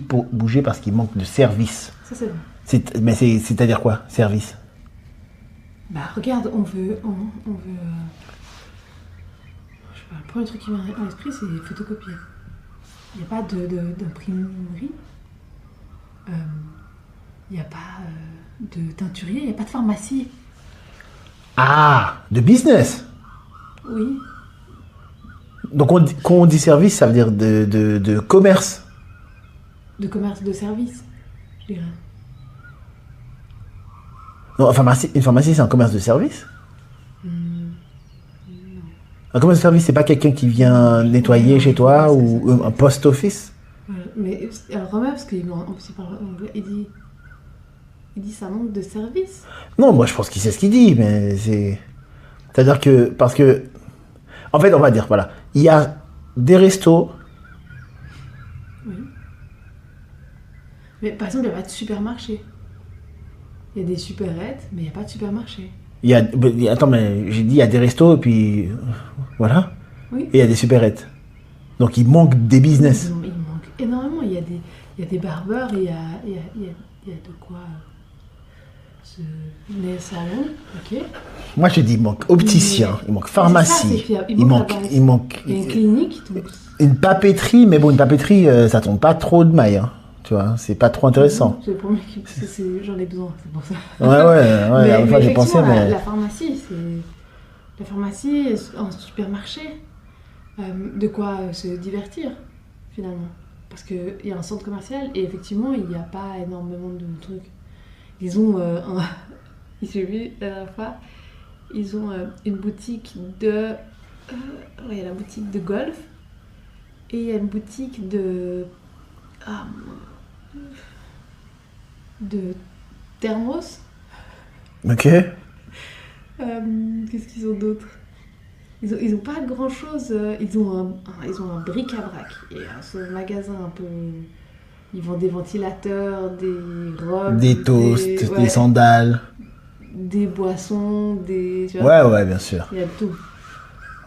Pour bouger parce qu'il manque de service. Ça, c'est bon. Mais c'est-à-dire quoi, service? Bah regarde, on veut... je sais pas, le premier truc qui me vient à l'esprit, c'est photocopier. Il n'y a pas d'imprimerie. Il n'y a pas de teinturier, il n'y a pas de pharmacie. Ah, de business. Oui. Donc quand on dit service, ça veut dire de commerce. De commerce de service, je dirais. Non, une pharmacie, c'est un commerce de service. Non. Un commerce de service, c'est pas quelqu'un qui vient nettoyer chez toi ou un post office. Mais alors quand même, parce qu'il parle anglais, il dit ça manque de service. Non, moi je pense qu'il sait ce qu'il dit, mais c'est-à-dire que parce que en fait, on va dire voilà, il y a des restos. Oui. Mais par exemple, il n'y a pas de supermarché. Il y a des supérettes, mais il n'y a pas de supermarché. Attends, mais j'ai dit il y a des restos et puis voilà. Oui. Et il y a des supérettes. Donc il manque des business. Il manque énormément. Il y a des barbeurs, et il y a de quoi les salons, ok. Moi je dis il manque opticien, il manque pharmacie, il manque il y a une clinique. Donc... Une papeterie, mais bon, une papeterie, ça tombe pas trop de mailles, hein, tu vois, c'est pas trop intéressant. C'est pour moi j'en ai besoin, c'est pour ça. Ouais, à la fois j'ai pensé, mais... La pharmacie, un supermarché, de quoi se divertir, finalement. Parce qu'il y a un centre commercial, et effectivement, il n'y a pas énormément de trucs. Ils ont, j'ai vu la dernière fois, ils ont une boutique de... il y a la boutique de golf, et il y a une boutique de thermos. Ok. Qu'est-ce qu'ils ont d'autre? Ils ont pas grand chose. Ils ont un bric-à-brac. Et ce magasin un peu. Ils vendent des ventilateurs, des robes, des toasts, des sandales, des boissons, tu vois. Ouais, bien sûr. Il y a tout.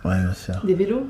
Ouais, bien sûr. Des vélos.